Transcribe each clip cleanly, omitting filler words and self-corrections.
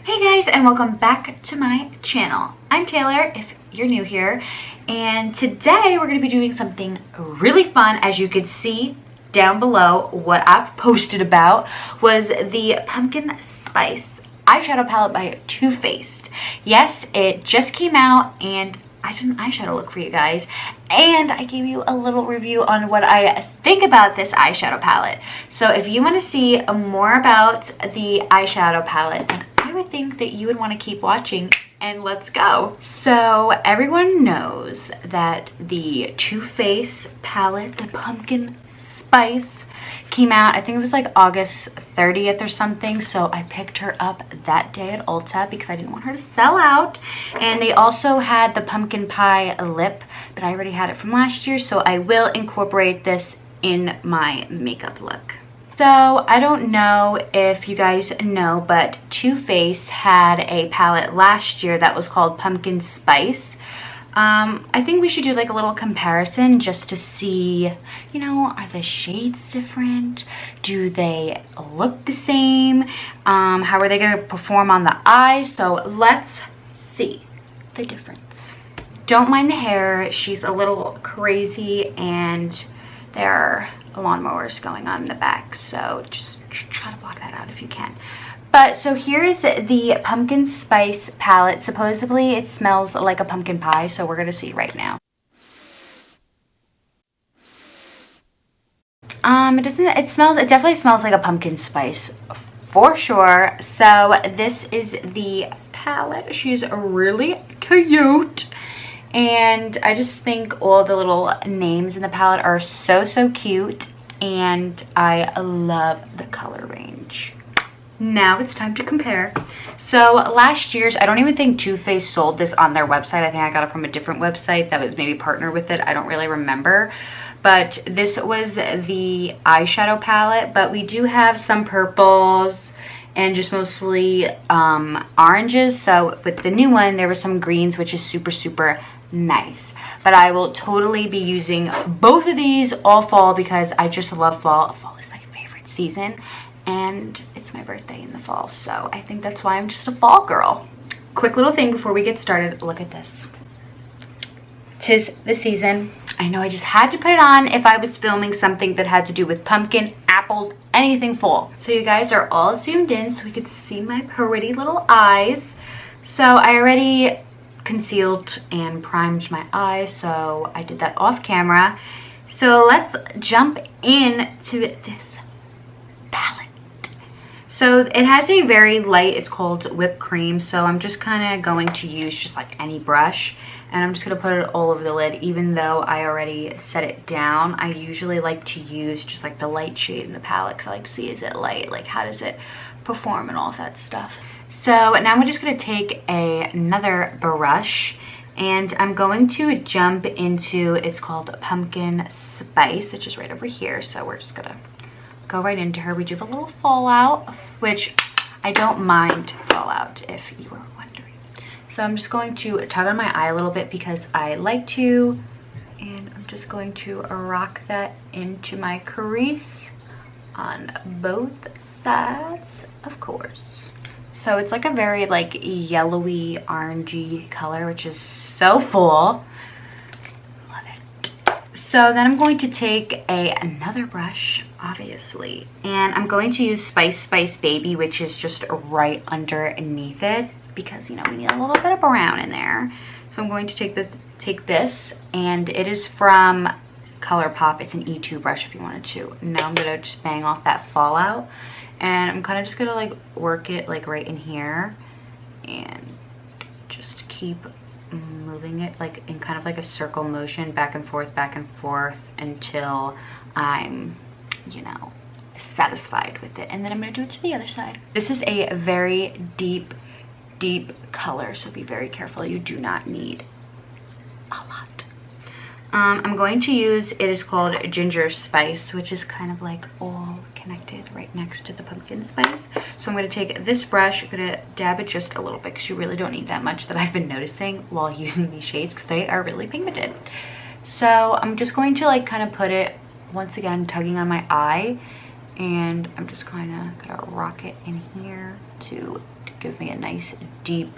Hey guys, and welcome back to my channel. I'm Taylor if you're new here, and today we're going to be doing something really fun. As you can see down below, what I've posted about was the Pumpkin Spice eyeshadow palette by Too Faced. Yes, it just came out and I did an eyeshadow look for you guys, and I gave you a little review on what I think about this eyeshadow palette. So if you want to see more about the eyeshadow palette, then I would think that you would want to keep watching, and let's go. So everyone knows that the Too Faced palette, the Pumpkin Spice, came out, I think it was like August 30th or something, so I picked her up that day at Ulta because I didn't want her to sell out. And they also had the pumpkin pie lip, but I already had it from last year, so I will incorporate this in my makeup look. So I don't know if you guys know, but Too Faced had a palette last year that was called Pumpkin Spice. I think we should do like a little comparison just to see, you know, are the shades different? Do they look the same? How are they going to perform on the eyes? So let's see the difference. Don't mind the hair. She's a little crazy and there are lawnmowers going on in the back. So just try to block that out if you can. But so here's the Pumpkin Spice palette. Supposedly it smells like a pumpkin pie, so we're gonna see right now. It definitely smells like a pumpkin spice for sure. So this is the palette. She's really cute. And I just think all the little names in the palette are so cute, and I love the color range. Now it's time to compare. So last year's, I don't even think Too Faced sold this on their website. I think I got it from a different website that was maybe partnered with it. I don't really remember. But this was the eyeshadow palette. But we do have some purples and just mostly oranges. So with the new one, there were some greens, which is super nice. But I will totally be using both of these all fall because I just love fall. Fall is my favorite season. And it's my birthday in the fall, so I think that's why I'm just a fall girl. Quick little thing before we get started, look at this. 'Tis the season. I know I just had to put it on if I was filming something that had to do with pumpkin, apples, anything fall. So you guys are all zoomed in so we could see my pretty little eyes. So I already concealed and primed my eyes, so I did that off camera. So let's jump into this palette. So it has a very light, it's called whipped cream, so I'm just kind of going to use just like any brush, and I'm just going to put it all over the lid. Even though I already set it down, I usually like to use just like the light shade in the palette because I like to see, is it light, like how does it perform and all that stuff. So now I'm just going to take another brush, and I'm going to jump into, it's called Pumpkin Spice, it's just right over here, so we're just gonna go right into her. We do have a little fallout, which I don't mind fallout if you were wondering. So I'm just going to tug on my eye a little bit because I like to, and I'm just going to rock that into my crease on both sides, of course. So it's like a very like yellowy orangey color, which is so full. So then I'm going to take another brush, obviously, and I'm going to use Spice Baby, which is just right underneath it because, you know, we need a little bit of brown in there. So I'm going to take this, and it is from ColourPop. It's an E2 brush if you wanted to. Now I'm going to just bang off that fallout, and I'm kind of just going to like work it like right in here and just keep moving it like in kind of like a circle motion back and forth until I'm, you know, satisfied with it. And then I'm going to do it to the other side. This is a very deep color, so be very careful. You do not need a lot. I'm going to use, it is called Ginger Spice, which is kind of like all connected right next to the pumpkin spice. So I'm going to take this brush, I'm going to dab it just a little bit because you really don't need that much, that I've been noticing while using these shades because they are really pigmented. So I'm just going to like kind of put it, once again, tugging on my eye, and I'm just kind of going to rock it in here to give me a nice deep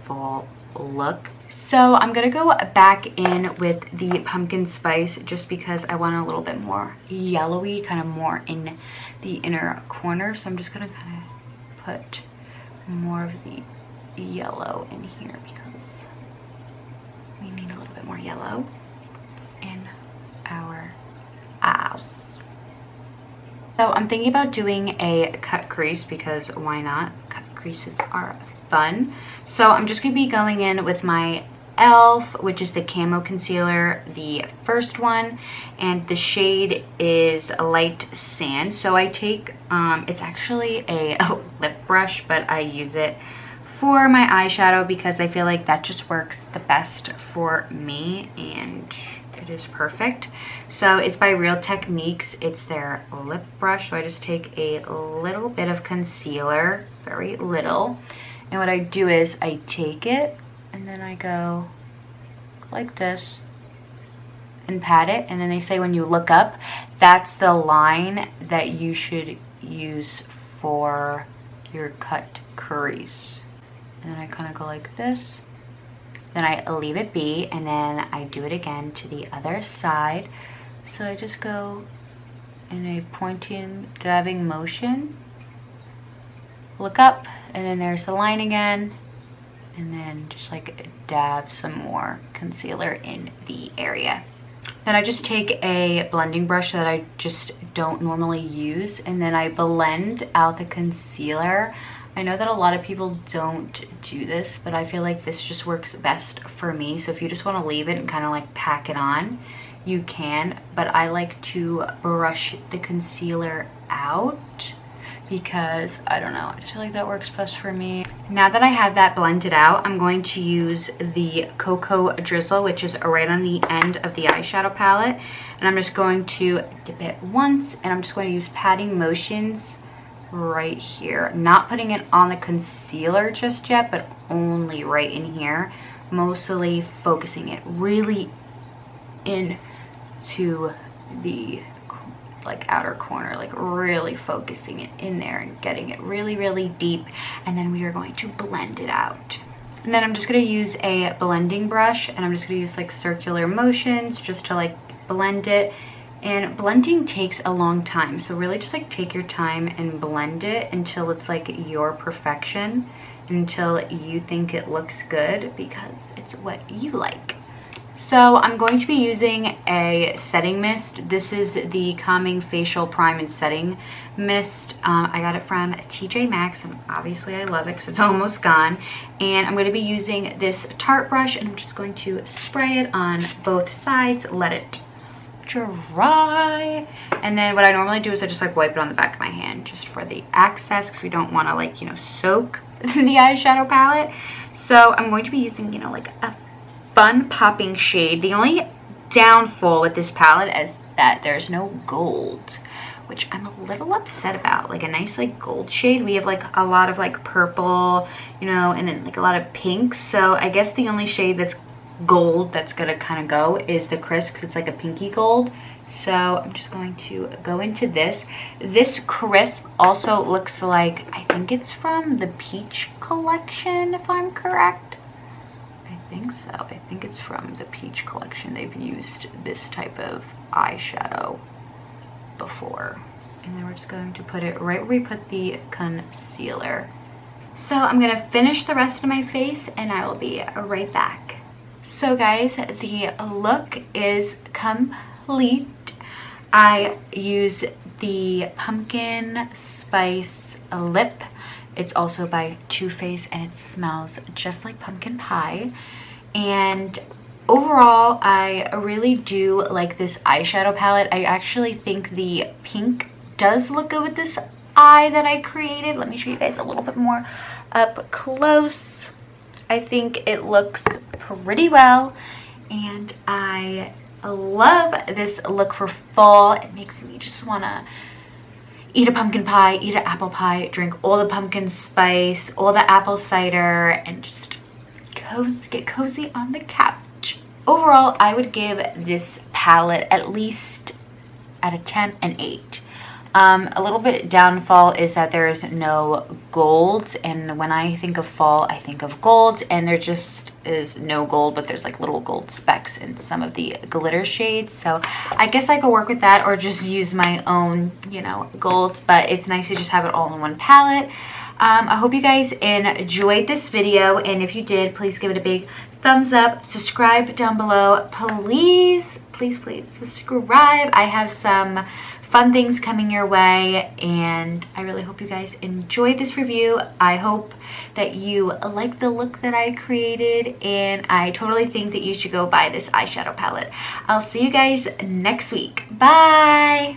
full look. So I'm gonna go back in with the pumpkin spice just because I want a little bit more yellowy, kind of more in the inner corner. So I'm just gonna kind of put more of the yellow in here because we need a little bit more yellow in our eyes. So I'm thinking about doing a cut crease because why not? Cut creases are fun. So I'm just gonna be going in with my e.l.f., which is the camo concealer, the first one, and the shade is light sand. So I take it's actually a lip brush, but I use it for my eyeshadow because I feel like that just works the best for me and it is perfect. So it's by Real Techniques. It's their lip brush. So I just take a little bit of concealer, very little, and what I do is I take it and then I go like this and pat it, and then they say when you look up, that's the line that you should use for your cut crease. And then I kind of go like this, then I leave it be, and then I do it again to the other side. So I just go in a pointing, dabbing motion, look up, and then there's the line again, and then just like dab some more concealer in the area. Then I just take a blending brush that I just don't normally use, and then I blend out the concealer. I know that a lot of people don't do this, but I feel like this just works best for me. So if you just want to leave it and kind of like pack it on, you can, but I like to brush the concealer out because I don't know, I just feel like that works best for me. Now that I have that blended out, I'm going to use the Cocoa Drizzle, which is right on the end of the eyeshadow palette, and I'm just going to dip it once, and I'm just going to use patting motions right here, not putting it on the concealer just yet, but only right in here, mostly focusing it really into the like outer corner, like really focusing it in there and getting it really deep, and then we are going to blend it out. And then I'm just going to use a blending brush, and I'm just going to use like circular motions just to like blend it. And blending takes a long time, so really just like take your time and blend it until it's like your perfection, until you think it looks good because it's what you like. So I'm going to be using a setting mist. This is the Calming Facial Prime and Setting Mist. I got it from TJ Maxx, and obviously I love it because it's almost gone. And I'm going to be using this Tarte brush, and I'm just going to spray it on both sides, let it dry, and then what I normally do is I just like wipe it on the back of my hand just for the access because we don't want to like, you know, soak the eyeshadow palette. So I'm going to be using, you know, like a fun popping shade. The only downfall with this palette is that there's no gold, which I'm a little upset about. Like a nice like gold shade. We have like a lot of like purple, you know, and then like a lot of pinks. So I guess the only shade that's gold that's gonna kind of go is the crisp because it's like a pinky gold. So I'm just going to go into this. This crisp also looks like, I think it's from the Peach collection if I'm correct. I think so. I think it's from the Peach collection. They've used this type of eyeshadow before. And then we're just going to put it right where we put the concealer. So I'm gonna finish the rest of my face and I will be right back. So guys, the look is complete. I use the Pumpkin Spice lip. It's also by Too Faced and it smells just like pumpkin pie. And overall, I really do like this eyeshadow palette. I actually think the pink does look good with this eye that I created. Let me show you guys a little bit more up close. I think it looks pretty well, and I love this look for fall. It makes me just want to eat a pumpkin pie, eat an apple pie, drink all the pumpkin spice, all the apple cider, and just get cozy on the couch. Overall, I would give this palette at least out of 10 an 8. A little bit downfall is that there is no gold, and when I think of fall I think of gold, and there just is no gold, but there's like little gold specks in some of the glitter shades. So I guess I could work with that or just use my own, you know, gold, but it's nice to just have it all in one palette. I hope you guys enjoyed this video, and if you did, please give it a big thumbs up. Subscribe down below, please, please, please subscribe. I have some fun things coming your way, and I really hope you guys enjoyed this review. I hope that you like the look that I created, and I totally think that you should go buy this eyeshadow palette. I'll see you guys next week. Bye!